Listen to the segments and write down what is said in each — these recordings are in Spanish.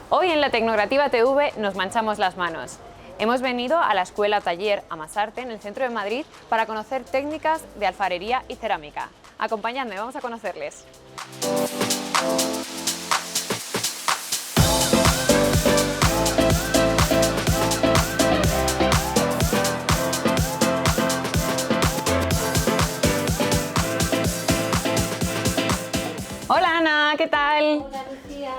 Hoy en la Tecnocrativa TV nos manchamos las manos. Hemos venido a la escuela taller Amasarte en el centro de Madrid para conocer técnicas de alfarería y cerámica. Acompañadme, vamos a conocerles. Hola Ana, ¿qué tal? Hola Lucía.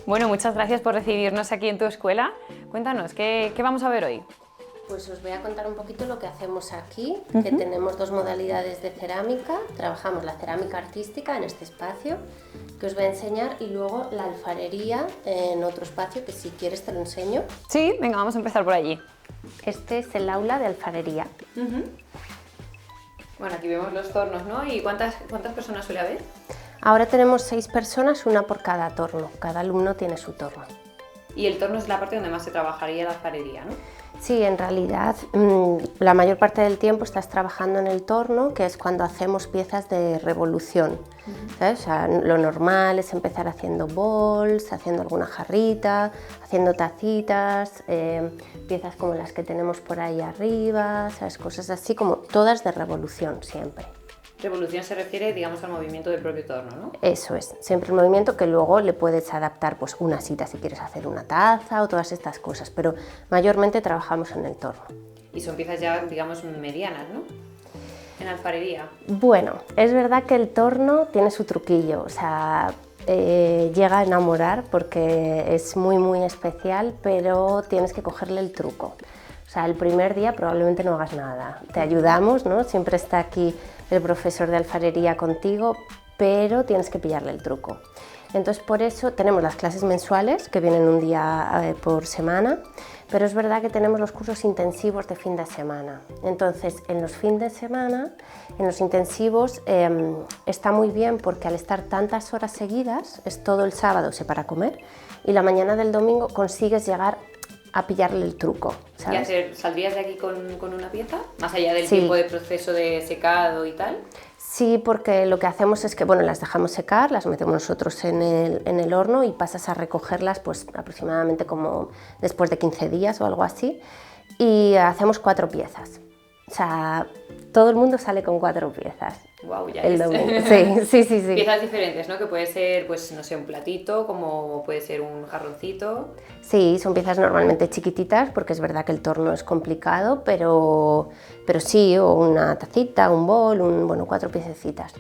Bueno, muchas gracias por recibirnos aquí en tu escuela. Cuéntanos, ¿qué vamos a ver hoy? Pues os voy a contar un poquito lo que hacemos aquí, que tenemos dos modalidades de cerámica. Trabajamos la cerámica artística en este espacio, que os voy a enseñar, y luego la alfarería en otro espacio, que si quieres te lo enseño. Sí, venga, vamos a empezar por allí. Este es el aula de alfarería. Bueno, aquí vemos los tornos, ¿no? ¿Y cuántas personas suele haber? Ahora tenemos 6 personas, una por cada torno. Cada alumno tiene su torno. Y el torno es la parte donde más se trabajaría la alfarería, ¿no? Sí, en realidad la mayor parte del tiempo estás trabajando en el torno, que es cuando hacemos piezas de revolución. ¿Sabes? O sea, lo normal es empezar haciendo bols, haciendo alguna jarrita, haciendo tacitas, piezas como las que tenemos por ahí arriba, ¿sabes? Cosas así, como todas de revolución siempre. Revolución se refiere, digamos, al movimiento del propio torno, ¿no? Eso es, siempre el movimiento, que luego le puedes adaptar pues una sita si quieres hacer una taza o todas estas cosas, pero mayormente trabajamos en el torno. Y son piezas ya, digamos, medianas, ¿no? En alfarería. Bueno, es verdad que el torno tiene su truquillo, o sea, llega a enamorar porque es muy especial, pero tienes que cogerle el truco. O sea, el primer día probablemente no hagas nada, te ayudamos, ¿no? Siempre está aquí el profesor de alfarería contigo, pero tienes que pillarle el truco. Entonces, por eso tenemos las clases mensuales, que vienen un día por semana, pero es verdad que tenemos los cursos intensivos de fin de semana. Entonces, en los fines de semana, en los intensivos, está muy bien porque al estar tantas horas seguidas, es todo el sábado se para comer, y la mañana del domingo consigues llegar a pillarle el truco, ¿sabes? ¿Y saldrías de aquí con una pieza? Más allá del Sí. tiempo de proceso de secado y tal. Sí, porque lo que hacemos es que bueno, las dejamos secar, las metemos nosotros en el horno y pasas a recogerlas pues aproximadamente como después de 15 días o algo así, y hacemos 4 piezas. O sea, todo el mundo sale con 4 piezas. Guau, ya El es. domingo. Sí. Piezas diferentes, ¿no? Que puede ser, pues, no sé, un platito, como puede ser un jarroncito. Sí, son piezas normalmente chiquititas porque es verdad que el torno es complicado, pero sí, o una tacita, un bol, bueno, 4 piececitas.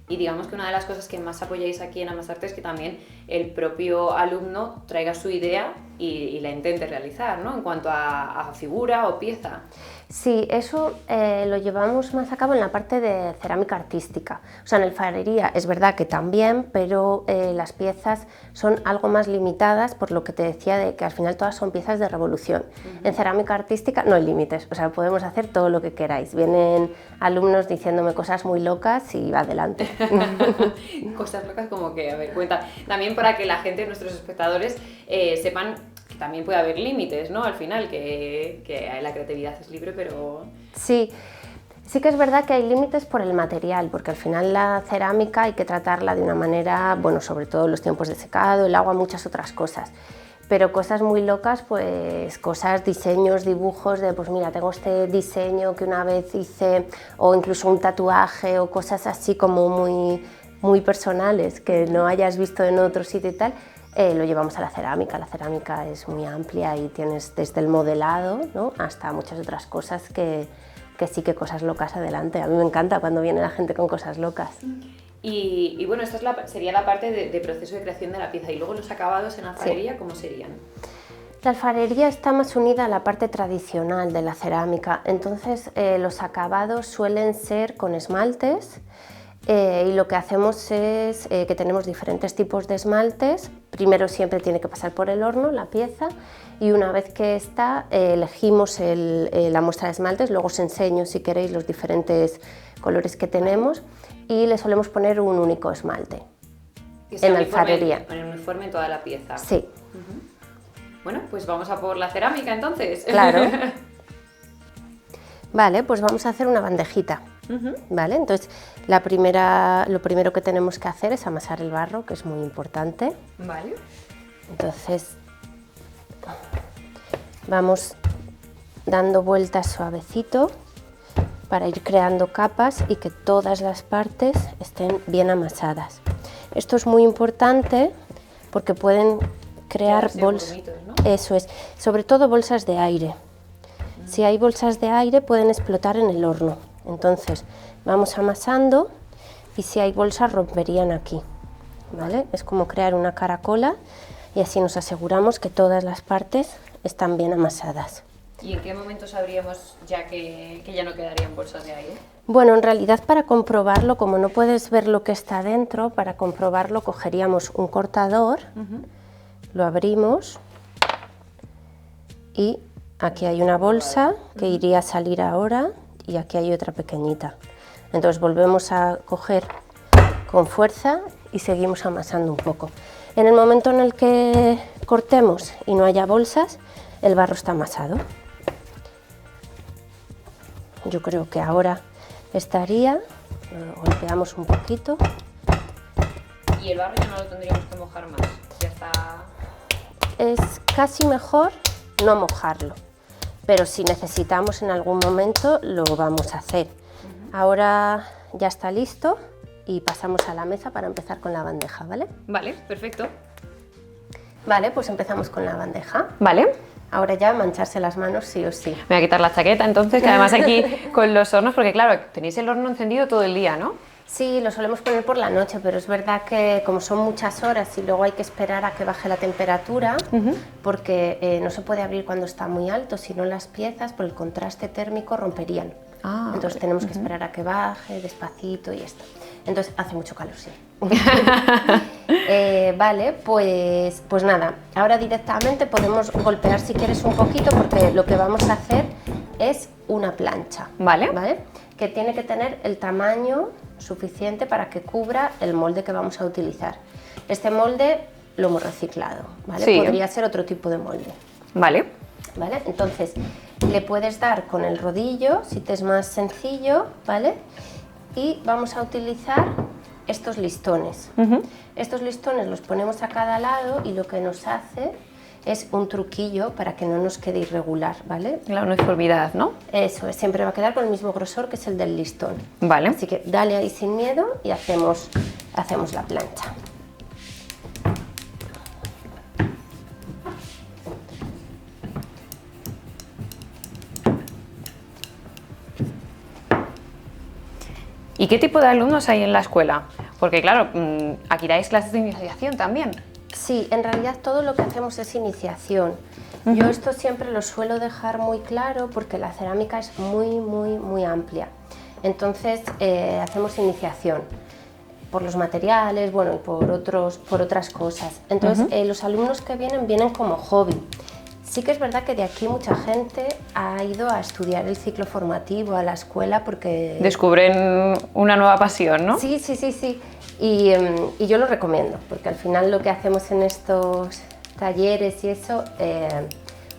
Y digamos que una de las cosas que más apoyáis aquí en Amasarte es que también el propio alumno traiga su idea y la intente realizar, ¿no? En cuanto a figura o pieza. Sí, eso lo llevamos más a cabo en la parte de cerámica artística. O sea, en alfarería es verdad que también, pero las piezas son algo más limitadas, por lo que te decía de que al final todas son piezas de revolución. En cerámica artística no hay límites, o sea, podemos hacer todo lo que queráis. Vienen alumnos diciéndome cosas muy locas y va adelante. Cosas locas como que, a ver, cuenta. También para que la gente, nuestros espectadores, sepan que también puede haber límites, ¿no? Al final, que la creatividad es libre, pero... Sí que es verdad que hay límites por el material, porque al final la cerámica hay que tratarla de una manera, bueno, sobre todo los tiempos de secado, el agua, muchas otras cosas. Pero cosas muy locas, pues cosas, diseños, dibujos de, pues mira, tengo este diseño que una vez hice, o incluso un tatuaje, o cosas así como muy personales que no hayas visto en otro sitio y tal. Lo llevamos a la cerámica. La cerámica es muy amplia y tienes desde el modelado, ¿no?, hasta muchas otras cosas que sí, que cosas locas adelante. A mí me encanta cuando viene la gente con cosas locas. Y bueno, esta sería la parte de proceso de creación de la pieza. Y luego los acabados en alfarería, ¿cómo serían? La alfarería está más unida a la parte tradicional de la cerámica. Entonces los acabados suelen ser con esmaltes. Y lo que hacemos es que tenemos diferentes tipos de esmaltes. Primero siempre tiene que pasar por el horno la pieza, y una vez que está elegimos la muestra de esmaltes. Luego os enseño, si queréis, los diferentes colores que tenemos, y le solemos poner un único esmalte en alfarería. Uniforme en toda la pieza. Sí. Bueno, pues vamos a por la cerámica entonces. Claro. Vale, pues vamos a hacer una bandejita. ¿Vale? Entonces, lo primero que tenemos que hacer es amasar el barro, que es muy importante. Vale. Entonces vamos dando vueltas suavecito para ir creando capas y que todas las partes estén bien amasadas. Esto es muy importante porque pueden crear bolsas, ¿no? Eso es, sobre todo bolsas de aire. Si hay bolsas de aire pueden explotar en el horno. Entonces vamos amasando y si hay bolsas romperían aquí, ¿vale? Es como crear una caracola y así nos aseguramos que todas las partes están bien amasadas. ¿Y en qué momento sabríamos ya que ya no quedarían bolsas de aire? Bueno, en realidad para comprobarlo, como no puedes ver lo que está dentro, para comprobarlo cogeríamos un cortador, lo abrimos y aquí hay una bolsa que iría a salir ahora y aquí hay otra pequeñita. Entonces volvemos a coger con fuerza y seguimos amasando un poco. En el momento en el que cortemos y no haya bolsas, el barro está amasado. Yo creo que ahora estaría, golpeamos un poquito. Y el barro ya no lo tendríamos que mojar más, ya está... Es casi mejor no mojarlo, pero si necesitamos en algún momento lo vamos a hacer. Ahora ya está listo y pasamos a la mesa para empezar con la bandeja, ¿vale? Vale, perfecto. Vale, pues empezamos con la bandeja. Vale. Ahora ya mancharse las manos sí o sí. Me voy a quitar la chaqueta entonces, que además aquí con los hornos, porque claro, tenéis el horno encendido todo el día, ¿no? Sí, lo solemos poner por la noche, pero es verdad que como son muchas horas y luego hay que esperar a que baje la temperatura, porque no se puede abrir cuando está muy alto, si no las piezas por el contraste térmico romperían. Entonces tenemos que esperar a que baje despacito y esto. Entonces hace mucho calor, sí. Vale, pues nada, ahora directamente podemos golpear si quieres un poquito, porque lo que vamos a hacer es una plancha. Vale. ¿Vale? Que tiene que tener el tamaño suficiente para que cubra el molde que vamos a utilizar. Este molde lo hemos reciclado, ¿vale? Sí. Podría ser otro tipo de molde. Vale. ¿Vale? Entonces le puedes dar con el rodillo si te es más sencillo, ¿vale? Y vamos a utilizar estos listones. Estos listones los ponemos a cada lado y lo que nos hace es un truquillo para que no nos quede irregular, ¿vale? La uniformidad, ¿no? Eso es, siempre va a quedar con el mismo grosor que es el del listón. Vale. Así que dale ahí sin miedo y hacemos la plancha. ¿Y qué tipo de alumnos hay en la escuela? Porque claro, aquí dais clases de iniciación también. Sí, en realidad todo lo que hacemos es iniciación. Yo esto siempre lo suelo dejar muy claro porque la cerámica es muy amplia. Entonces hacemos iniciación por los materiales, bueno, y por otras cosas. Entonces los alumnos que vienen como hobby. Sí que es verdad que de aquí mucha gente ha ido a estudiar el ciclo formativo a la escuela porque... Descubren una nueva pasión, ¿no? Sí. Y yo lo recomiendo, porque al final lo que hacemos en estos talleres y eso,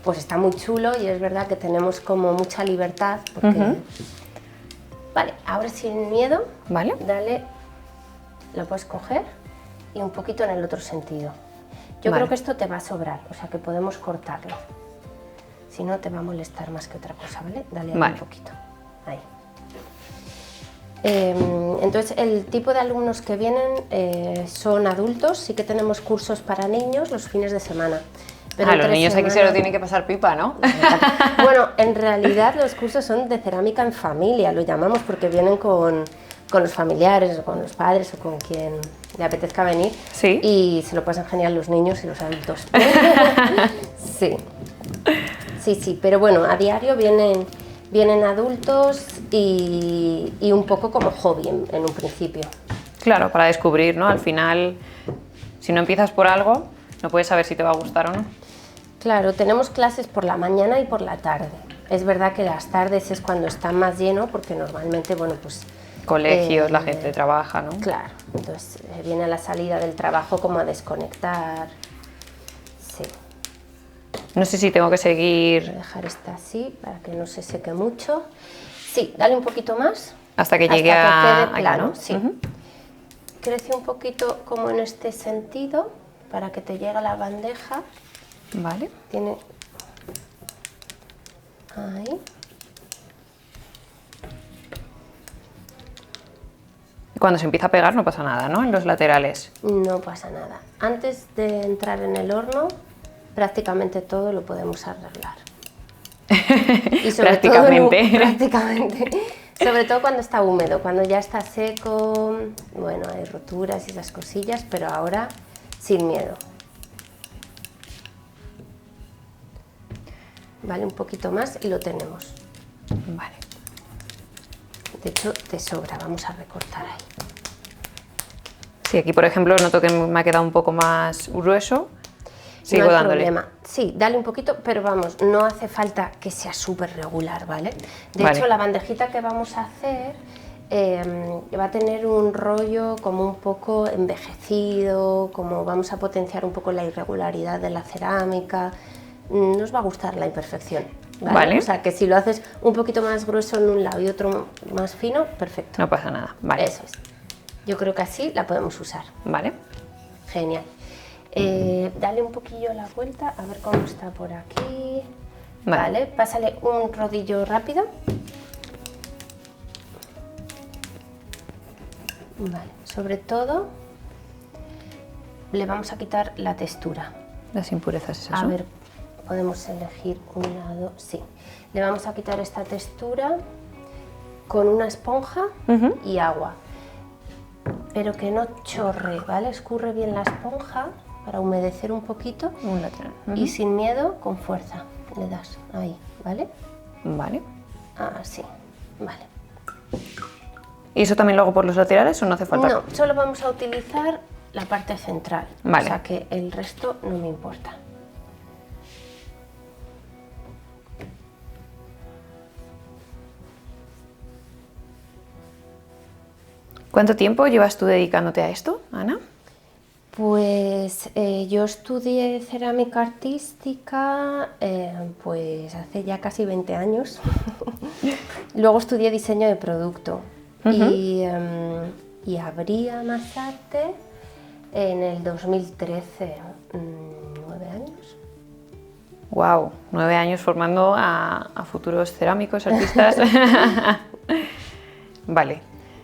pues está muy chulo y es verdad que tenemos como mucha libertad. Porque... Vale, ahora sin miedo, Vale. dale, lo puedes coger y un poquito en el otro sentido. Yo Vale. creo que esto te va a sobrar, o sea que podemos cortarlo. Si no, te va a molestar más que otra cosa, ¿vale? Dale ahí Vale. un poquito. Ahí. Entonces, el tipo de alumnos que vienen son adultos, sí que tenemos cursos para niños los fines de semana. Pero Los entre niños aquí se semana- lo tienen que pasar pipa, ¿no? Bueno, en realidad los cursos son de cerámica en familia, lo llamamos porque vienen con los familiares o con los padres o con quien le apetezca venir. Sí. Y se lo pasan genial los niños y los adultos. Sí, pero bueno, a diario vienen adultos y un poco como hobby en un principio. Claro, para descubrir, ¿no? Al final, si no empiezas por algo, no puedes saber si te va a gustar o no. Claro, tenemos clases por la mañana y por la tarde. Es verdad que las tardes es cuando está más lleno porque normalmente, bueno, pues... Colegios, la gente trabaja, ¿no? Claro, entonces viene a la salida del trabajo como a desconectar. Sí, No sé si tengo que voy a seguir dejar esta así para que no se seque mucho. Sí, dale un poquito más. hasta que hasta llegue que a quede aquí, plano, ¿no? sí. Crece un poquito como en este sentido para que te llegue la bandeja, Vale. tiene... Ahí. Y cuando se empieza a pegar no pasa nada, ¿no? En los laterales. No pasa nada. Antes de entrar en el horno, prácticamente todo lo podemos arreglar. Y sobre Prácticamente. Todo, prácticamente. Sobre todo cuando está húmedo, cuando ya está seco, bueno, hay roturas y esas cosillas, pero ahora sin miedo. Vale, un poquito más y lo tenemos. Vale. De hecho, te sobra, vamos a recortar ahí. Sí, aquí por ejemplo noto que me ha quedado un poco más grueso. Sigo No hay dándole. problema. Sí, dale un poquito, pero vamos, no hace falta que sea súper regular, ¿vale? De Vale. hecho, la bandejita que vamos a hacer va a tener un rollo como un poco envejecido, como vamos a potenciar un poco la irregularidad de la cerámica. Nos va a gustar la imperfección, ¿vale? Vale. O sea, que si lo haces un poquito más grueso en un lado y otro más fino, perfecto. No pasa nada. Vale. Eso es. Yo creo que así la podemos usar. Vale. Genial. Dale un poquillo la vuelta, a ver cómo está por aquí. Vale. Vale, pásale un rodillo rápido. Vale, sobre todo le vamos a quitar la textura. Las impurezas esas, A ¿no? ver, podemos elegir un lado, sí. Le vamos a quitar esta textura con una esponja Ujú. y agua. Pero que no chorre, ¿vale? Escurre bien la esponja para humedecer un poquito Un lateral. Ujú. y sin miedo, con fuerza, le das ahí, ¿vale? Vale. Así, vale. ¿Y eso también lo hago por los laterales o no hace falta? No, solo vamos a utilizar la parte central, Vale. o sea que el resto no me importa. ¿Cuánto tiempo llevas tú dedicándote a esto, Ana? Pues yo estudié cerámica artística pues hace ya casi 20 años. Luego estudié diseño de producto y abrí Amasarte en el 2013, 9 años. Wow, 9 años formando a futuros cerámicos, artistas. Vale.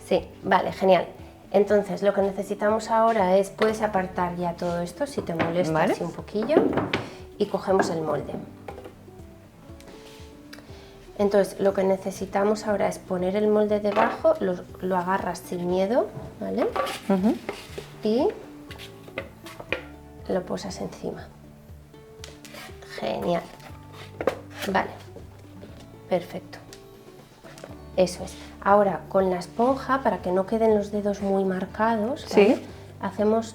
Sí, vale, genial. Entonces lo que necesitamos ahora es, puedes apartar ya todo esto si te molesta Vale. así un poquillo y cogemos el molde. Entonces lo que necesitamos ahora es poner el molde debajo, lo agarras sin miedo, ¿vale? Ujú. Y lo posas encima. Genial. Vale, perfecto. Eso es. Ahora con la esponja, para que no queden los dedos muy marcados, ¿vale? Sí. Hacemos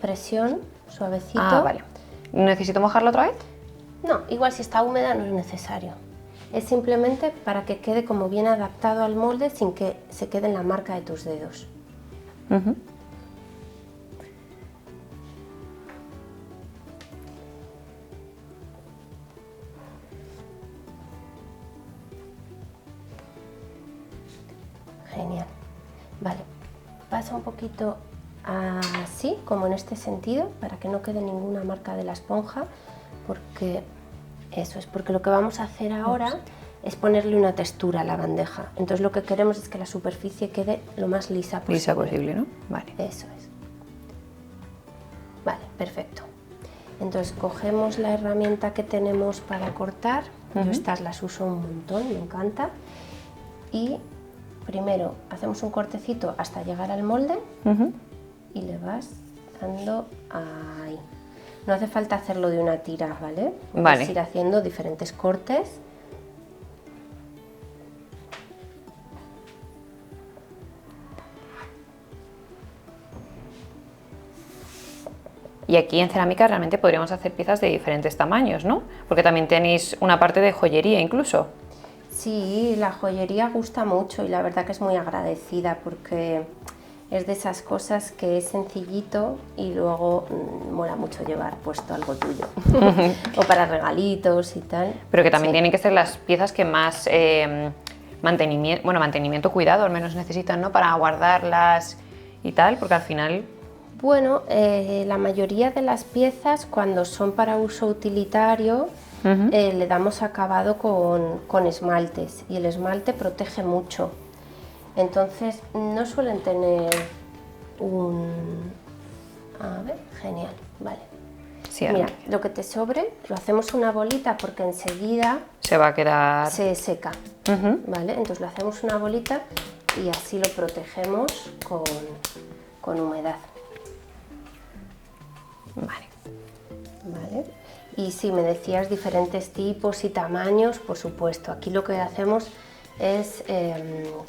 presión suavecito. Ah, vale. ¿Necesito mojarlo otra vez? No, igual si está húmeda no es necesario. Es simplemente para que quede como bien adaptado al molde sin que se quede en la marca de tus dedos. Ujú. Genial. Vale, pasa un poquito así, como en este sentido, para que no quede ninguna marca de la esponja, porque eso es, porque lo que vamos a hacer ahora es ponerle una textura a la bandeja. Entonces lo que queremos es que la superficie quede lo más lisa posible. Lisa posible, ¿no? Vale. Eso es. Vale, perfecto. Entonces cogemos la herramienta que tenemos para cortar. Yo estas las uso un montón, me encanta. Y primero hacemos un cortecito hasta llegar al molde Ujú. y le vas dando ahí. No hace falta hacerlo de una tira, ¿vale? Vale. Puedes ir haciendo diferentes cortes. Y aquí en cerámica realmente podríamos hacer piezas de diferentes tamaños, ¿no? Porque también tenéis una parte de joyería incluso. Sí, la joyería gusta mucho y la verdad que es muy agradecida porque es de esas cosas que es sencillito y luego mola mucho llevar puesto algo tuyo. O para regalitos y tal. Pero que también Sí. tienen que ser las piezas que más mantenimiento, cuidado al menos necesitan, ¿no? Para guardarlas y tal, porque al final Bueno, la mayoría de las piezas, cuando son para uso utilitario, le damos acabado con esmaltes, y el esmalte protege mucho. Entonces no suelen tener un... A ver, genial, vale. Sí, mira, lo que te sobre lo hacemos una bolita porque enseguida se va a quedar... se seca, ¿vale? Entonces lo hacemos una bolita y así lo protegemos con humedad. Vale. Y si me decías diferentes tipos y tamaños, por supuesto, aquí lo que hacemos es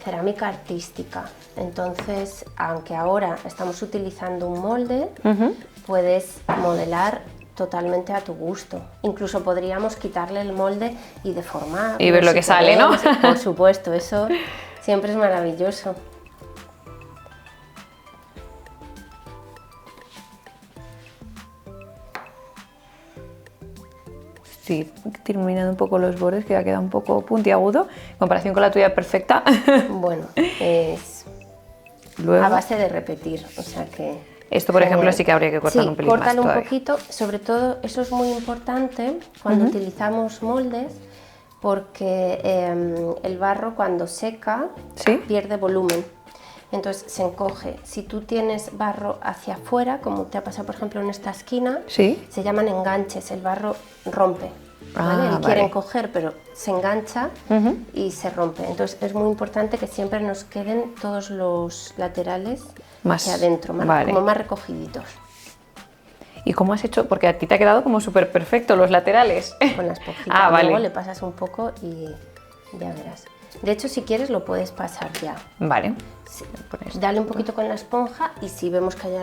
cerámica artística. Entonces, aunque ahora estamos utilizando un molde, puedes modelar totalmente a tu gusto. Incluso podríamos quitarle el molde y deformarlo. Y ver lo que sale, ¿no? Por supuesto, eso siempre es maravilloso. Sí, terminando un poco los bordes, que ya queda un poco puntiagudo, en comparación con la tuya perfecta. Bueno, es Luego, a base de repetir, o sea que... Esto, por ejemplo, sí que habría que cortar un pelín más córtalo un todavía. poquito, sobre todo eso es muy importante cuando utilizamos moldes, porque el barro cuando seca pierde volumen, entonces se encoge. Si tú tienes barro hacia afuera, como te ha pasado por ejemplo en esta esquina, se llaman enganches, el barro rompe. ¿Vale? Él quiere encoger, pero se engancha y se rompe. Entonces es muy importante que siempre nos queden todos los laterales hacia adentro, como más recogiditos. ¿Y cómo has hecho? Porque a ti te ha quedado como súper perfecto los laterales. Con la esponjita. Luego le pasas un poco y ya verás. De hecho, si quieres lo puedes pasar ya. Vale. Sí. Dale un poquito con la esponja y si vemos que hay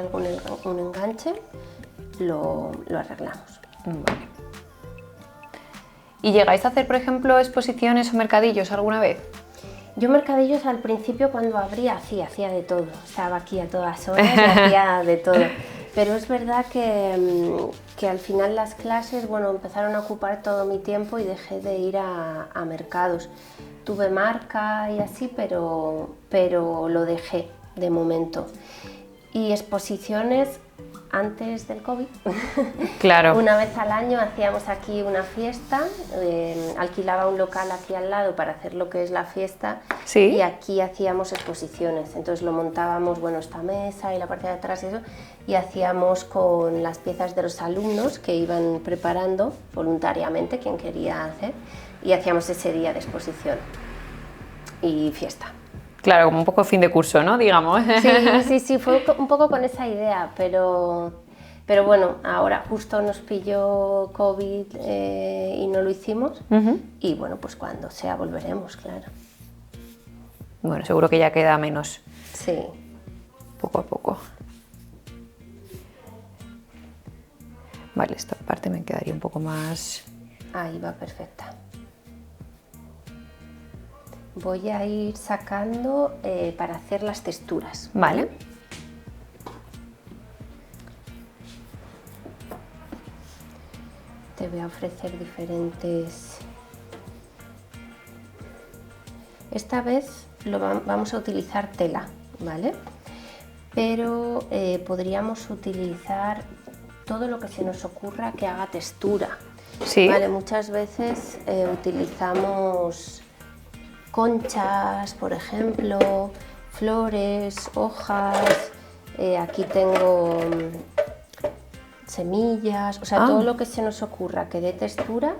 un enganche, lo arreglamos. Vale. ¿Y llegáis a hacer, por ejemplo, exposiciones o mercadillos alguna vez? Yo mercadillos al principio cuando abría hacía de todo. Estaba aquí a todas horas y hacía de todo. Pero es verdad que al final las clases, bueno, empezaron a ocupar todo mi tiempo y dejé de ir a mercados. Tuve marca y así, pero lo dejé de momento. Y exposiciones antes del COVID. Claro. Una vez al año hacíamos aquí una fiesta, alquilaba un local aquí al lado para hacer lo que es la fiesta y aquí hacíamos exposiciones. Entonces lo montábamos, bueno, esta mesa y la parte de atrás y eso, y hacíamos con las piezas de los alumnos que iban preparando voluntariamente, quien quería hacer, y hacíamos ese día de exposición y fiesta. Claro, como un poco fin de curso, ¿no? Digamos. Sí, fue un poco con esa idea, pero bueno, ahora justo nos pilló COVID y no lo hicimos, y bueno, pues cuando sea volveremos, claro. Bueno, seguro que ya queda menos. Sí. Poco a poco. Vale, esta parte me quedaría un poco más... Ahí va perfecta. Voy a ir sacando para hacer las texturas. Vale. Te voy a ofrecer diferentes... Esta vez vamos a utilizar tela, ¿vale? Pero podríamos utilizar todo lo que se nos ocurra que haga textura. Sí. Vale, muchas veces utilizamos conchas, por ejemplo, flores, hojas, aquí tengo semillas, o sea, todo lo que se nos ocurra que dé textura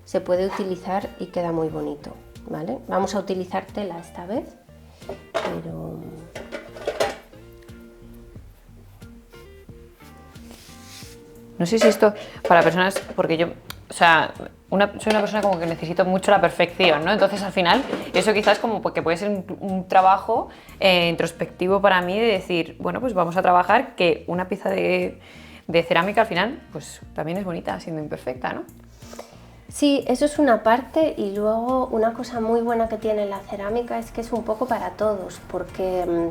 se puede utilizar y queda muy bonito, ¿vale? Vamos a utilizar tela esta vez, pero... No sé si esto para personas, porque yo, o sea, soy una persona como que necesito mucho la perfección, ¿no? Entonces al final eso quizás como que puede ser un trabajo introspectivo para mí de decir, bueno, pues vamos a trabajar que una pieza de cerámica al final pues también es bonita siendo imperfecta, ¿no? Sí, eso es una parte, y luego una cosa muy buena que tiene la cerámica es que es un poco para todos, porque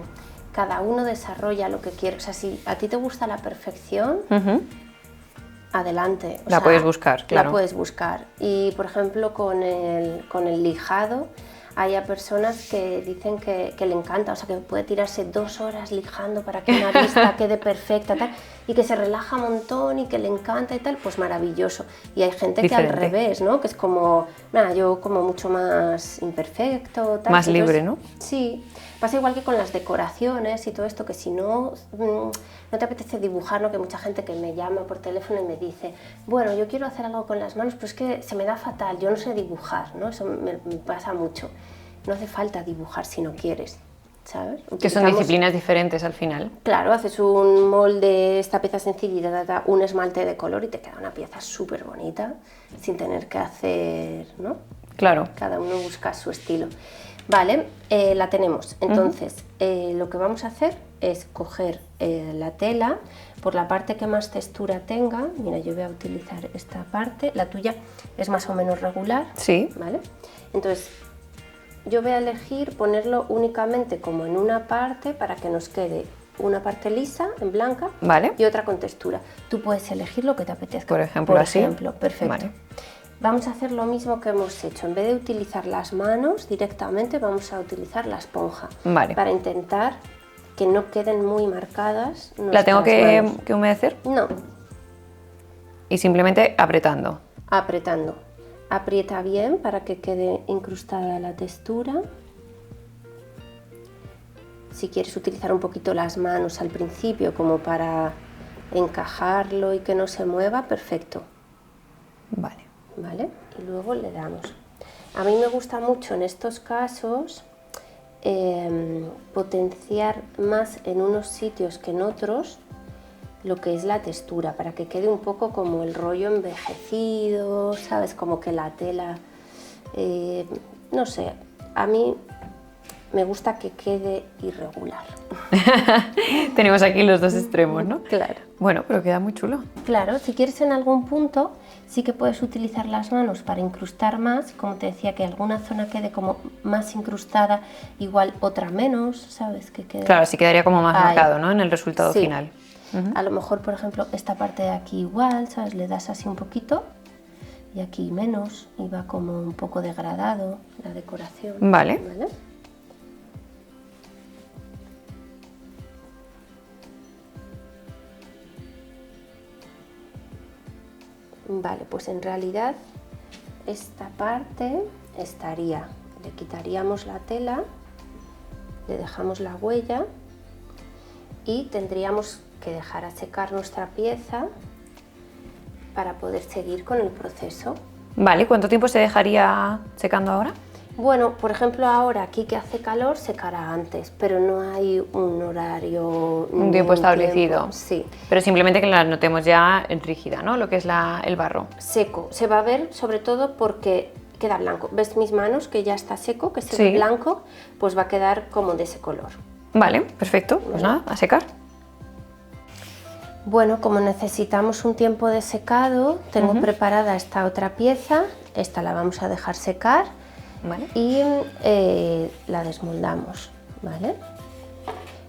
cada uno desarrolla lo que quiere. O sea, si a ti te gusta la perfección, adelante. La puedes buscar, claro. La puedes buscar. Y por ejemplo con el lijado Hay a personas que dicen que le encanta, o sea, que puede tirarse 2 horas lijando para que una vista quede perfecta, tal, y que se relaja un montón y que le encanta y tal, pues maravilloso. Y hay gente que al revés, ¿no? Que es como, nada, yo como mucho más imperfecto, tal. Más libre, ¿no? Sí. Pasa igual que con las decoraciones y todo esto, que si no te apetece dibujar, ¿no? Que mucha gente que me llama por teléfono y me dice, bueno, yo quiero hacer algo con las manos, pero es que se me da fatal, yo no sé dibujar, ¿no? Eso me pasa mucho. No hace falta dibujar si no quieres, ¿sabes? Que son disciplinas diferentes al final. Claro, haces un molde, esta pieza sencilla, un esmalte de color y te queda una pieza súper bonita, sin tener que hacer, ¿no? Claro. Cada uno busca su estilo. Vale, la tenemos. Entonces, lo que vamos a hacer es coger la tela por la parte que más textura tenga. Mira, yo voy a utilizar esta parte. La tuya es más o menos regular. Sí. ¿Vale? Entonces, yo voy a elegir ponerlo únicamente como en una parte para que nos quede una parte lisa, en blanca, vale, y otra con textura. Tú puedes elegir lo que te apetezca. Por ejemplo, así. Perfecto. Vale. Vamos a hacer lo mismo que hemos hecho. En vez de utilizar las manos directamente, vamos a utilizar la esponja. Vale. Para intentar que no queden muy marcadas. ¿La tengo que humedecer? No. Y simplemente apretando. Apretando. Aprieta bien para que quede incrustada la textura. Si quieres utilizar un poquito las manos al principio como para encajarlo y que no se mueva, perfecto. Vale. ¿Vale? Y luego le damos. A mí me gusta mucho en estos casos potenciar más en unos sitios que en otros lo que es la textura, para que quede un poco como el rollo envejecido, ¿sabes? Como que la tela, no sé, a mí me gusta que quede irregular. Tenemos aquí los dos extremos, ¿no? Claro. Bueno, pero queda muy chulo. Claro, si quieres en algún punto, sí que puedes utilizar las manos para incrustar más, como te decía, que alguna zona quede como más incrustada, igual otra menos, ¿sabes? Que quede... Claro, sí quedaría como más marcado, ¿no? En el resultado final. A lo mejor, por ejemplo, esta parte de aquí igual, ¿sabes? Le das así un poquito y aquí menos, y va como un poco degradado la decoración. Vale. ¿Vale? Vale, pues en realidad esta parte estaría, le quitaríamos la tela, le dejamos la huella y tendríamos que dejar a secar nuestra pieza para poder seguir con el proceso. Vale, ¿cuánto tiempo se dejaría secando ahora? Bueno, por ejemplo, ahora aquí que hace calor secará antes, pero no hay un horario... Un tiempo establecido. Tiempo. Sí. Pero simplemente que la notemos ya rígida, ¿no? Lo que es el barro. Seco. Se va a ver sobre todo porque queda blanco. ¿Ves mis manos que ya está seco, que se ve blanco? Pues va a quedar como de ese color. Vale, perfecto. Pues nada, a secar. Bueno, como necesitamos un tiempo de secado, tengo preparada esta otra pieza. Esta la vamos a dejar secar. Vale. Y la desmoldamos, ¿vale?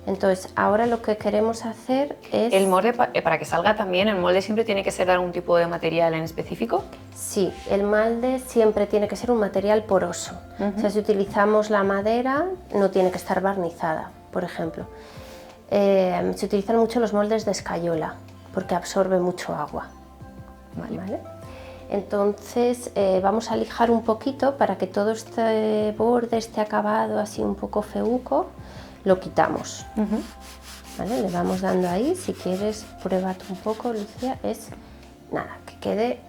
Entonces, ahora lo que queremos hacer es... ¿El molde, para que salga también, el molde siempre tiene que ser de algún tipo de material en específico? Sí, el molde siempre tiene que ser un material poroso. O sea, si utilizamos la madera, no tiene que estar barnizada, por ejemplo. Se utilizan mucho los moldes de escayola, porque absorbe mucho agua. ¿Vale? Entonces vamos a lijar un poquito para que todo este borde, este acabado así un poco feuco, lo quitamos. ¿Vale? Le vamos dando ahí, si quieres pruébate un poco, Lucía, es nada, que quede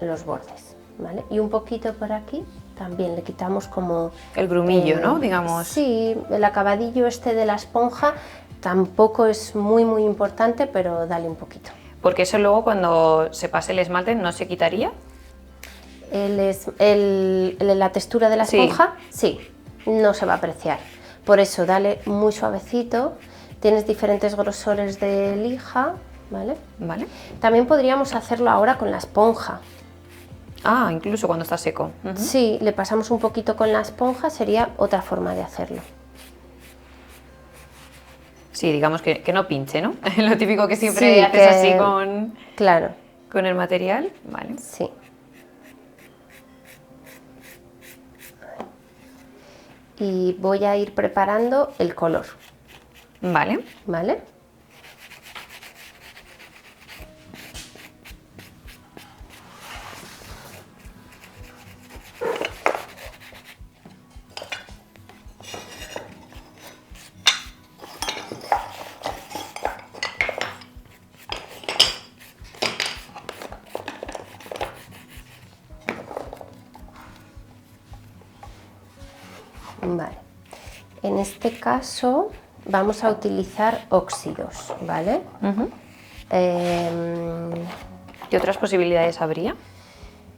los bordes, ¿vale? Y un poquito por aquí también le quitamos como... El grumillo, ¿no? Digamos. Sí, el acabadillo este de la esponja tampoco es muy importante, pero dale un poquito. Porque eso luego cuando se pase el esmalte no se quitaría. La textura de la esponja, sí, no se va a apreciar. Por eso dale muy suavecito. Tienes diferentes grosores de lija, ¿vale? Vale. También podríamos hacerlo ahora con la esponja. Ah, incluso cuando está seco. Sí, le pasamos un poquito con la esponja, sería otra forma de hacerlo. Sí, digamos que no pinche, ¿no? Lo típico que siempre haces así con... Claro. Con el material, vale. Sí. y voy a ir preparando el color, Vale. ¿vale? Vale. En este caso vamos a utilizar óxidos, ¿vale? ¿Qué otras posibilidades habría?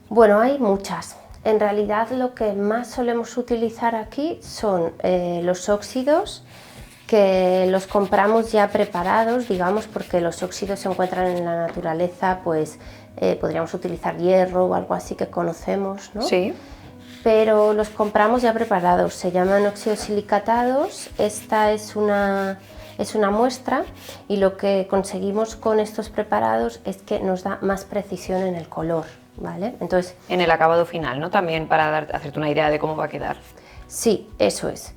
Bueno, hay muchas. En realidad lo que más solemos utilizar aquí son los óxidos, que los compramos ya preparados, digamos, porque los óxidos se encuentran en la naturaleza, pues podríamos utilizar hierro o algo así que conocemos, ¿no? Sí. Pero los compramos ya preparados, se llaman óxidos silicatados. Esta es una muestra y lo que conseguimos con estos preparados es que nos da más precisión en el color, ¿vale? Entonces, En el acabado final, ¿no? También para hacerte una idea de cómo va a quedar. sí, eso es.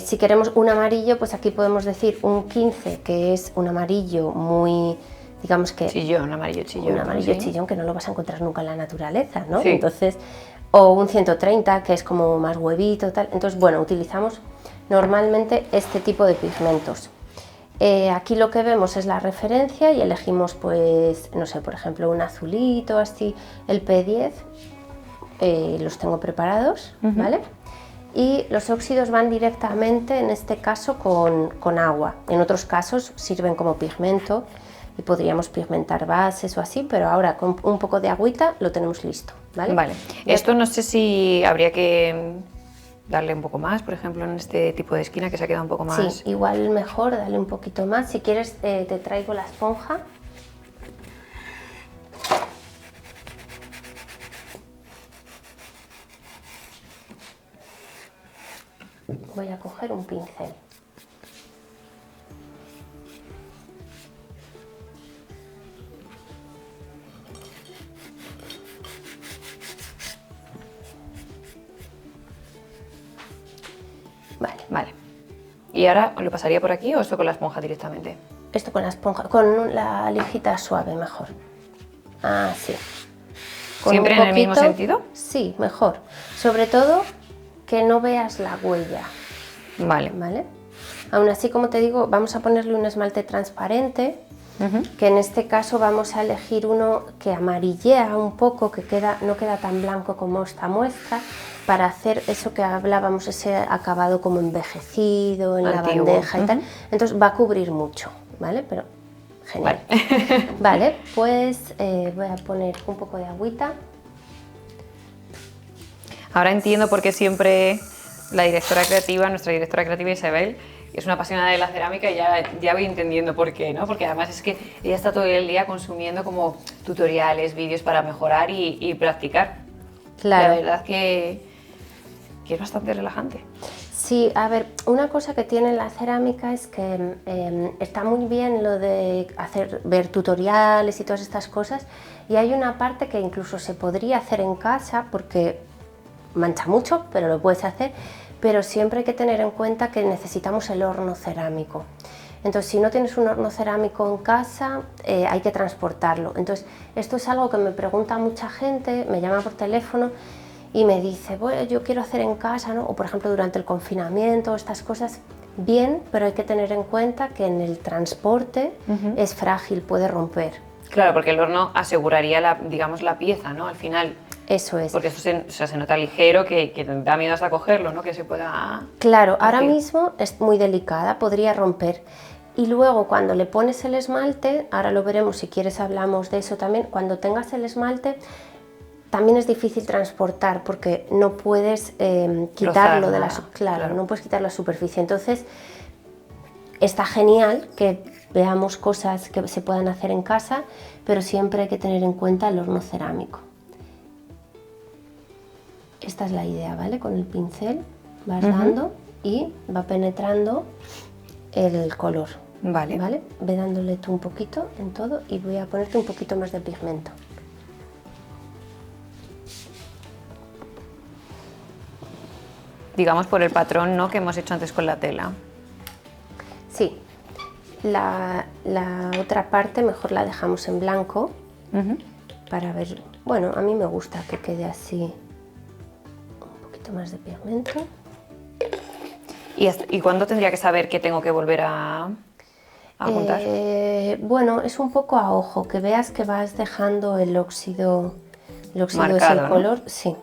Si queremos un amarillo, pues aquí podemos decir un 15, que es un amarillo muy, digamos que... Chillón, amarillo chillón. Un amarillo ¿sí? chillón que no lo vas a encontrar nunca en la naturaleza, ¿no? Sí. Entonces, o un 130, que es como más huevito, tal. Entonces, bueno, utilizamos normalmente este tipo de pigmentos. Aquí lo que vemos es la referencia y elegimos, pues, no sé, por ejemplo, un azulito, así, el P10, los tengo preparados, ¿vale? Y los óxidos van directamente, en este caso, con agua. En otros casos sirven como pigmento y podríamos pigmentar bases o así, pero ahora con un poco de agüita lo tenemos listo, ¿vale? Vale. Esto no sé si habría que darle un poco más, por ejemplo, en este tipo de esquina que se ha quedado un poco más... Sí, igual mejor, dale un poquito más. Si quieres, te traigo la esponja. Voy a coger un pincel. Vale. ¿Y ahora lo pasaría por aquí o esto con la esponja directamente? Esto con la esponja, con la lijita suave mejor. Así. ¿Siempre en el mismo sentido? Sí, mejor. Sobre todo que no veas la huella. Vale. ¿Vale? Aún así, como te digo, vamos a ponerle un esmalte transparente, que en este caso vamos a elegir uno que amarillea un poco, que no queda tan blanco como esta muestra, para hacer eso que hablábamos, ese acabado como envejecido en Antiguo. la bandeja y tal. Entonces va a cubrir mucho, ¿vale? Pero genial. Vale, pues voy a poner un poco de agüita. Ahora entiendo por qué siempre la directora creativa, nuestra directora creativa Isabel, es una apasionada de la cerámica y ya voy entendiendo por qué, ¿no? Porque además es que ella está todo el día consumiendo como tutoriales, vídeos para mejorar y practicar. Claro. La verdad que es bastante relajante. Sí, a ver, una cosa que tiene la cerámica es que está muy bien lo de ver tutoriales y todas estas cosas, y hay una parte que incluso se podría hacer en casa porque mancha mucho, pero lo puedes hacer, pero siempre hay que tener en cuenta que necesitamos el horno cerámico. Entonces, si no tienes un horno cerámico en casa, hay que transportarlo. Entonces, esto es algo que me pregunta mucha gente, me llama por teléfono y me dice, bueno, yo quiero hacer en casa, ¿no? O por ejemplo durante el confinamiento, estas cosas, bien, pero hay que tener en cuenta que en el transporte es frágil, puede romper. Claro, porque el horno aseguraría digamos, la pieza, ¿no? Al final. Eso es. Porque eso se nota ligero, que da miedo hasta cogerlo, ¿no? Que se pueda... Claro, ahora mismo es muy delicada, podría romper. Y luego cuando le pones el esmalte, ahora lo veremos, si quieres hablamos de eso también, cuando tengas el esmalte, también es difícil transportar porque no puedes quitarlo de la claro, no puedes quitar la superficie. Entonces está genial que veamos cosas que se puedan hacer en casa, pero siempre hay que tener en cuenta el horno cerámico. Esta es la idea, ¿vale? Con el pincel vas dando y va penetrando el color. Vale. ¿Vale? Ve dándole tú un poquito en todo y voy a ponerte un poquito más de pigmento. digamos, por el patrón, ¿no?, que hemos hecho antes con la tela. Sí, la otra parte mejor la dejamos en blanco para ver, bueno, a mí me gusta que quede así un poquito más de pigmento. ¿Y cuándo tendría que saber que tengo que volver a juntar? Bueno, es un poco a ojo, que veas que vas dejando el óxido Marcado, es el ¿no? color, sí.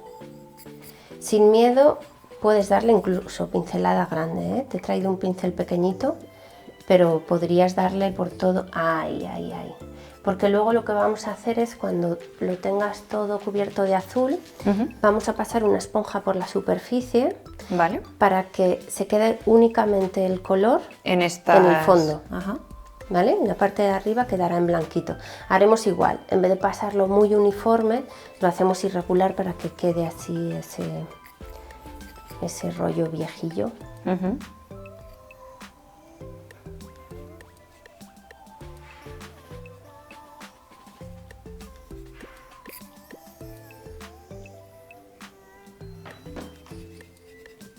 Sin miedo puedes darle incluso pincelada grande, ¿eh? Te he traído un pincel pequeñito, pero podrías darle por todo, ahí, ahí, ahí. Porque luego lo que vamos a hacer es, cuando lo tengas todo cubierto de azul, vamos a pasar una esponja por la superficie, Vale. para que se quede únicamente el color En el fondo. Ajá. ¿Vale? La parte de arriba quedará en blanquito. Haremos igual, en vez de pasarlo muy uniforme, lo hacemos irregular para que quede así ese rollo viejillo.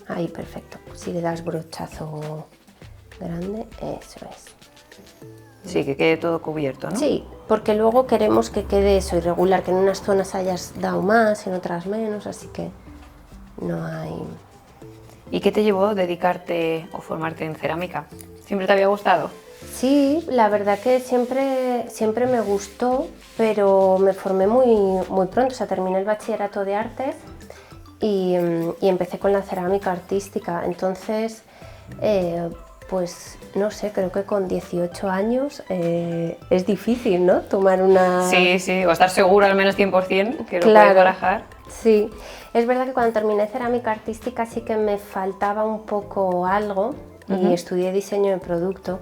Ahí, perfecto. Si le das brochazo grande, eso es. Sí, que quede todo cubierto, ¿no? Sí, porque luego queremos que quede eso irregular, que en unas zonas hayas dado más, en otras menos, así que no hay... ¿Y qué te llevó a dedicarte o formarte en cerámica? ¿Siempre te había gustado? Sí, la verdad que siempre me gustó, pero me formé muy pronto, o sea, terminé el bachillerato de artes y empecé con la cerámica artística. Entonces, pues no sé, creo que con 18 años es difícil, ¿no? Tomar una... Sí, sí, o estar seguro al menos 100% que lo Claro. puedes barajar. Sí, es verdad que cuando terminé cerámica artística sí que me faltaba un poco algo y estudié diseño de producto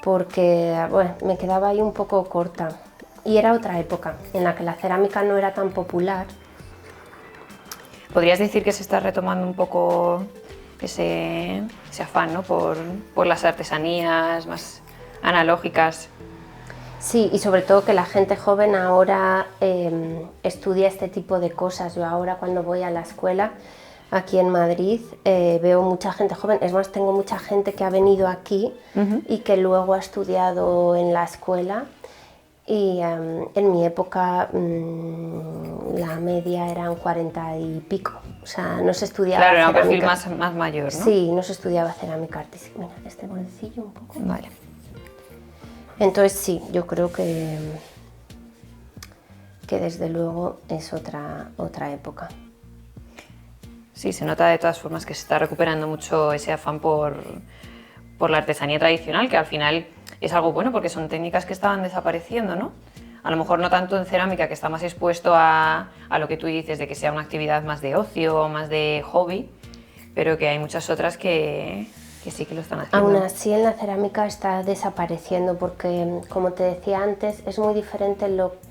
porque, bueno, me quedaba ahí un poco corta. Y era otra época en la que la cerámica no era tan popular. ¿Podrías decir que se está retomando un poco ese afán, ¿no?, por las artesanías más analógicas? Sí, y sobre todo que la gente joven ahora estudia este tipo de cosas. Yo ahora, cuando voy a la escuela aquí en Madrid, veo mucha gente joven. Es más, tengo mucha gente que ha venido aquí y que luego ha estudiado en la escuela. Y en mi época la media eran 40 y pico. O sea, no se estudiaba Claro, era un cerámica. perfil más mayor, ¿no? Sí, no se estudiaba cerámica artística. Mira, este bolsillo un poco. Vale. Entonces sí, yo creo que desde luego es otra época. Sí, se nota de todas formas que se está recuperando mucho ese afán por la artesanía tradicional, que al final es algo bueno porque son técnicas que estaban desapareciendo, ¿no? A lo mejor no tanto en cerámica, que está más expuesto a lo que tú dices, de que sea una actividad más de ocio, más de hobby, pero que hay muchas otras que sí que lo están haciendo. Aún así, en la cerámica está desapareciendo porque, como te decía antes, es muy diferente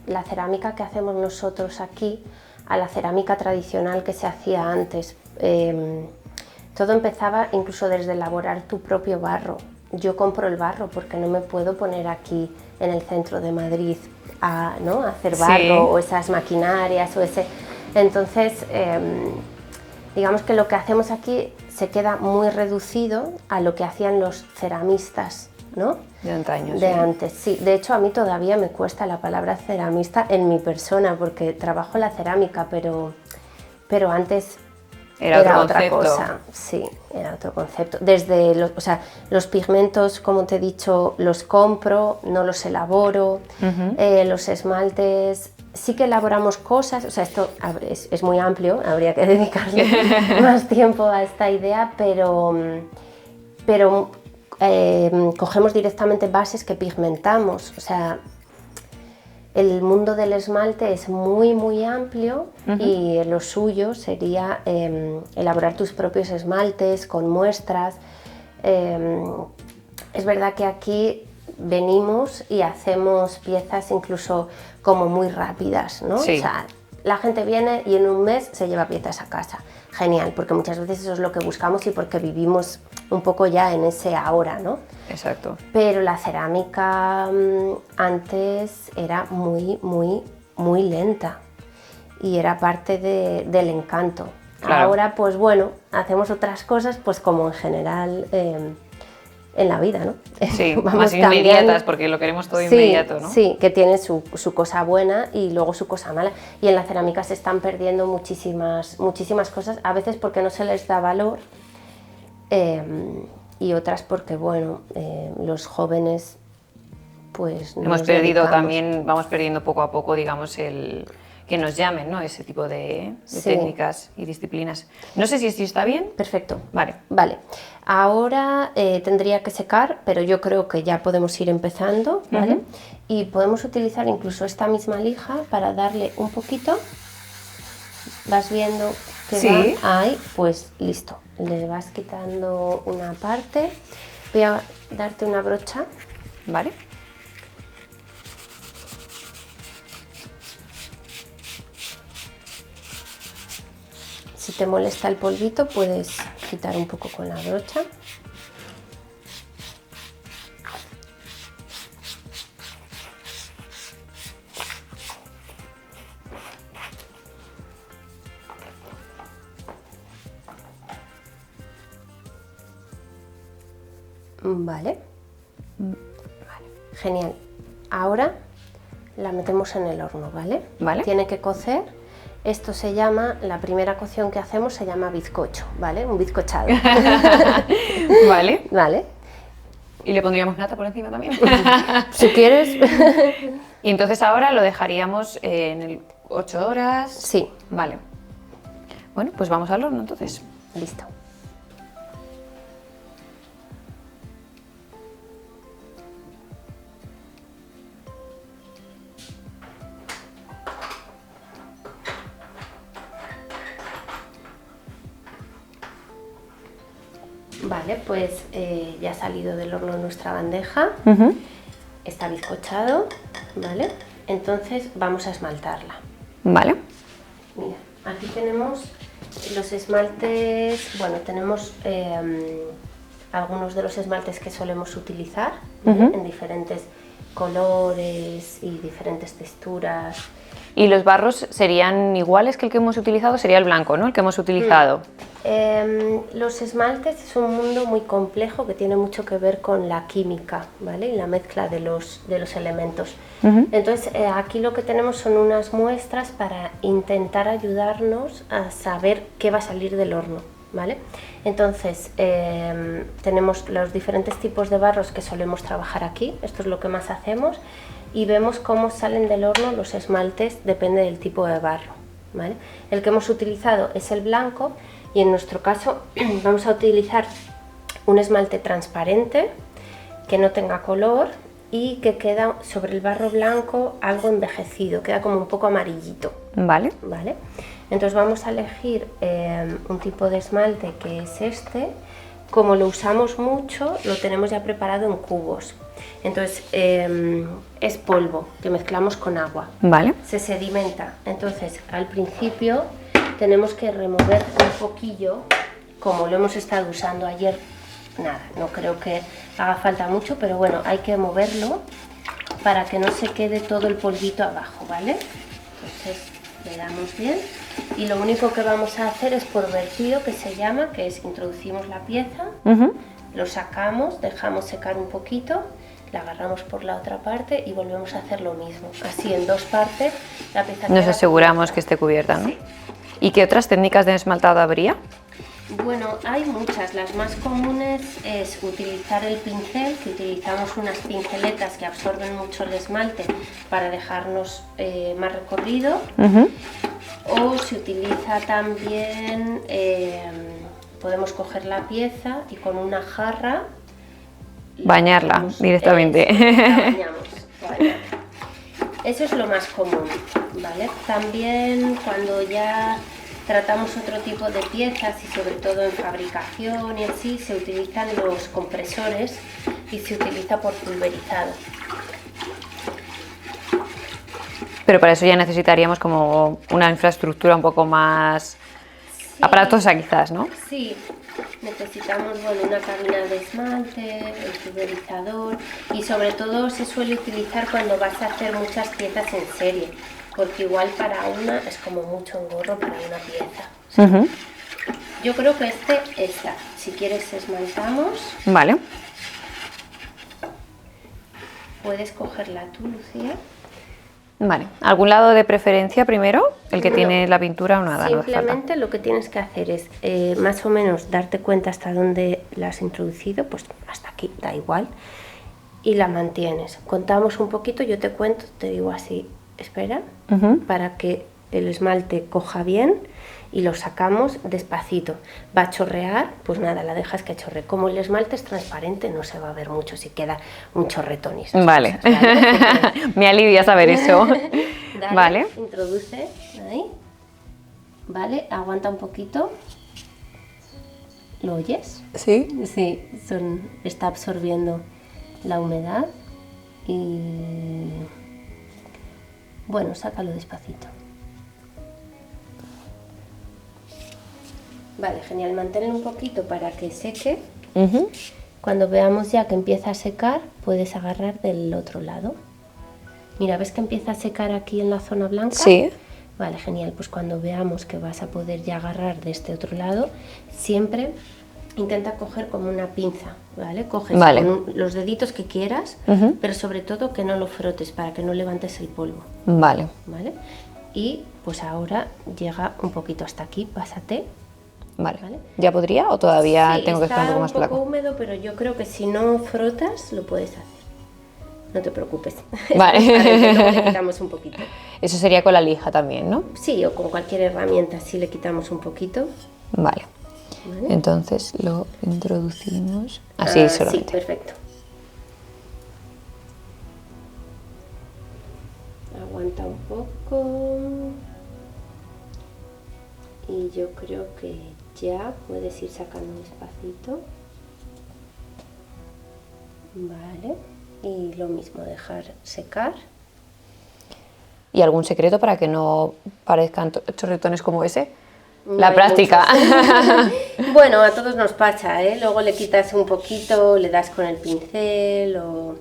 la cerámica que hacemos nosotros aquí a la cerámica tradicional que se hacía antes. Todo empezaba incluso desde elaborar tu propio barro. Yo compro el barro porque no me puedo poner aquí en el centro de Madrid a hacer barro, Sí. o esas maquinarias o ese... Entonces, digamos que lo que hacemos aquí se queda muy reducido a lo que hacían los ceramistas, ¿no? De antaño, De sí. antes, sí. De hecho, a mí todavía me cuesta la palabra ceramista en mi persona, porque trabajo la cerámica, pero antes Era otro otra concepto. cosa. Sí, era otro concepto. Desde los pigmentos, como te he dicho, los compro, no los elaboro. Los esmaltes, sí que elaboramos cosas. O sea, esto es muy amplio, habría que dedicarle más tiempo a esta idea, pero cogemos directamente bases que pigmentamos. O sea, el mundo del esmalte es muy amplio y lo suyo sería elaborar tus propios esmaltes con muestras. Es verdad que aquí venimos y hacemos piezas incluso como muy rápidas, ¿no? Sí. O sea, la gente viene y en un mes se lleva piezas a casa. Genial, porque muchas veces eso es lo que buscamos y porque vivimos un poco ya en ese ahora, ¿no? Exacto. Pero la cerámica antes era muy lenta y era parte del encanto. Claro. Ahora, pues bueno, hacemos otras cosas, pues como en general en la vida, ¿no? Sí, Vamos más cambiando. inmediatas, porque lo queremos todo inmediato, ¿no? Sí, que tiene su cosa buena y luego su cosa mala. Y en la cerámica se están perdiendo muchísimas cosas, a veces porque no se les da valor y otras porque, bueno, los jóvenes pues no Hemos nos perdido dedicamos. también, vamos perdiendo poco a poco, digamos, el que nos llamen, ¿no? Ese tipo de Sí. técnicas y disciplinas. No sé si esto está bien. Perfecto. Vale. Vale. Ahora tendría que secar, pero yo creo que ya podemos ir empezando, ¿vale? Y podemos utilizar incluso esta misma lija para darle un poquito. Vas viendo que Sí. va ahí, pues listo. Le vas quitando una parte. Voy a darte una brocha. Vale. Si te molesta el polvito, puedes quitar un poco con la brocha. Vale. Genial. Ahora la metemos en el horno, ¿vale? Vale. Tiene que cocer. Esto se llama, la primera cocción que hacemos se llama bizcocho, ¿vale? Un bizcochado. Vale. ¿Vale? Y le pondríamos nata por encima también. Si quieres. Y entonces ahora lo dejaríamos en el 8 horas. Sí. Vale. Bueno, pues vamos al horno entonces. Listo. Vale, pues ya ha salido del horno nuestra bandeja. Está bizcochado, ¿vale? Entonces vamos a esmaltarla. Vale. Mira, aquí tenemos los esmaltes, bueno, tenemos algunos de los esmaltes que solemos utilizar, ¿vale? En diferentes colores y diferentes texturas. ¿Y los barros serían iguales que el que hemos utilizado? Sería el blanco, ¿no? El que hemos utilizado. Los esmaltes es un mundo muy complejo que tiene mucho que ver con la química, ¿vale? Y la mezcla de los elementos. Entonces, aquí lo que tenemos son unas muestras para intentar ayudarnos a saber qué va a salir del horno, ¿vale? Entonces, tenemos los diferentes tipos de barros que solemos trabajar aquí, esto es lo que más hacemos, y vemos cómo salen del horno los esmaltes, depende del tipo de barro, ¿vale? El que hemos utilizado es el blanco y en nuestro caso vamos a utilizar un esmalte transparente que no tenga color y que queda sobre el barro blanco algo envejecido, queda como un poco amarillito. Vale. ¿Vale? Entonces vamos a elegir un tipo de esmalte que es este. Como lo usamos mucho, lo tenemos ya preparado en cubos. Entonces es polvo que mezclamos con agua. Vale. Se sedimenta. Entonces al principio tenemos que remover un poquillo, como lo hemos estado usando ayer. Nada, no creo que haga falta mucho, pero bueno, hay que moverlo para que no se quede todo el polvito abajo, ¿vale? Entonces le damos bien y lo único que vamos a hacer es por vertido, que se llama, que es introducimos la pieza, lo sacamos, dejamos secar un poquito, la agarramos por la otra parte y volvemos a hacer lo mismo. Así en dos partes la pieza Nos queda aseguramos cubierta. que esté cubierta, ¿no? Sí. ¿Y qué otras técnicas de esmaltado habría? Bueno, hay muchas. Las más comunes es utilizar el pincel, que utilizamos unas pinceletas que absorben mucho el esmalte para dejarnos más recorrido. O se utiliza también, podemos coger la pieza y con una jarra Bañarla hacemos directamente. eso, la bañamos. Eso es lo más común, ¿vale? También cuando ya tratamos otro tipo de piezas y sobre todo en fabricación y así, se utilizan los compresores y se utiliza por pulverizado. Pero para eso ya necesitaríamos como una infraestructura un poco más aparatosa quizás, ¿no? Sí, necesitamos bueno, una cabina de esmalte, el pulverizador y sobre todo se suele utilizar cuando vas a hacer muchas piezas en serie, porque igual para una es como mucho engorro para una pieza. Yo creo que este está. Si quieres esmaltamos. Vale. Puedes cogerla tú, Lucía. Vale. ¿Algún lado de preferencia primero? ¿El que No. tiene la pintura o nada? No hace falta. Simplemente lo que tienes que hacer es más o menos darte cuenta hasta dónde la has introducido, pues hasta aquí, da igual, y la mantienes. Contamos un poquito, yo te cuento, te digo así, espera, para que el esmalte coja bien y lo sacamos despacito. Va a chorrear, pues nada, la dejas que chorre. Como el esmalte es transparente, no se va a ver mucho si queda un chorretón y esas Vale. cosas, ¿vale? Me alivia saber eso. Dale, Vale. introduce ahí. Vale, aguanta un poquito. ¿Lo oyes? Sí. Sí, está absorbiendo la humedad y bueno, sácalo despacito. Vale, genial, manténlo un poquito para que seque. Cuando veamos ya que empieza a secar, puedes agarrar del otro lado. Mira, ¿ves que empieza a secar aquí en la zona blanca? Sí. Vale, genial, pues cuando veamos que vas a poder ya agarrar de este otro lado, siempre intenta coger como una pinza, ¿vale? Coges Vale. con los deditos que quieras, pero sobre todo que no lo frotes para que no levantes el polvo, Vale. ¿vale? Y pues ahora llega un poquito hasta aquí, pásate. Vale. Vale. ¿Ya podría o todavía Sí, tengo que estar un poco más está un poco flaco? húmedo, pero yo creo que si no frotas lo puedes hacer. No te preocupes. Vale. Luego le quitamos un poquito. Eso sería con la lija también, ¿no? Sí, o con cualquier herramienta, sí le quitamos un poquito. Vale. ¿Vale? Entonces lo introducimos así Sí, solamente. perfecto. Aguanta un poco. Y yo creo que ya puedes ir sacando despacito. Vale. Y lo mismo, dejar secar. ¿Y algún secreto para que no parezcan chorretones como ese? No La hay práctica. muchos. Bueno, a todos nos pasa, ¿eh? Luego le quitas un poquito, le das con el pincel o...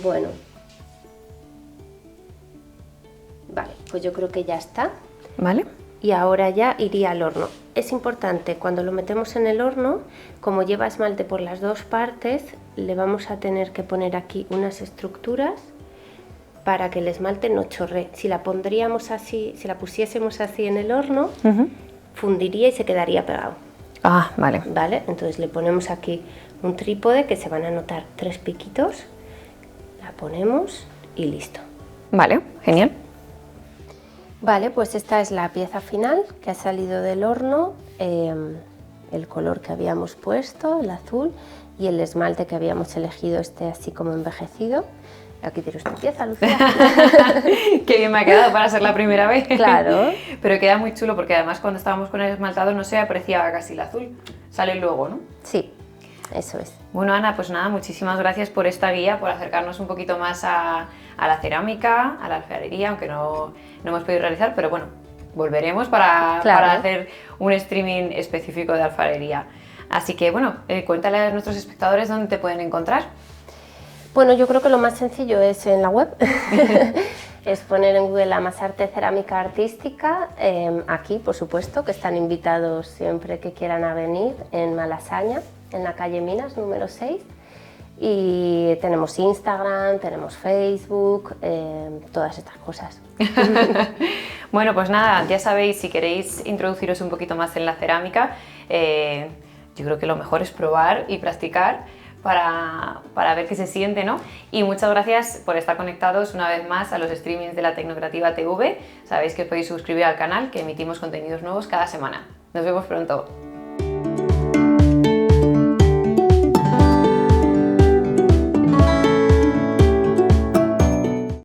Bueno. Vale, pues yo creo que ya está. ¿Vale? Y ahora ya iría al horno. Es importante, cuando lo metemos en el horno, como lleva esmalte por las dos partes, le vamos a tener que poner aquí unas estructuras para que el esmalte no chorree. Si la pondríamos así, si la pusiésemos así en el horno, fundiría y se quedaría pegado. Ah, vale. ¿Vale? Entonces le ponemos aquí un trípode que se van a notar 3 piquitos, la ponemos y listo. Vale, genial. Vale, pues esta es la pieza final que ha salido del horno, el color que habíamos puesto, el azul, y el esmalte que habíamos elegido, este así como envejecido. Aquí tienes tu pieza, Lucía. Qué bien me ha quedado para ser la primera vez. Claro. Pero queda muy chulo porque además cuando estábamos con el esmaltado no se apreciaba casi el azul. Sale luego, ¿no? Sí, eso es. Bueno, Ana, pues nada, muchísimas gracias por esta guía, por acercarnos un poquito más a la cerámica, a la alfarería, aunque no hemos podido realizar, pero bueno, volveremos para hacer un streaming específico de alfarería. Así que bueno, cuéntale a nuestros espectadores dónde te pueden encontrar. Bueno, yo creo que lo más sencillo es en la web. Es poner en Google Amasarte Cerámica Artística, aquí por supuesto, que están invitados siempre que quieran a venir, en Malasaña, en la calle Minas, número 6. Y tenemos Instagram, tenemos Facebook, todas estas cosas. Bueno, pues nada, ya sabéis, si queréis introduciros un poquito más en la cerámica, yo creo que lo mejor es probar y practicar para ver qué se siente, ¿no? Y muchas gracias por estar conectados una vez más a los streamings de la Tecnocreativa TV. Sabéis que os podéis suscribir al canal, que emitimos contenidos nuevos cada semana. Nos vemos pronto.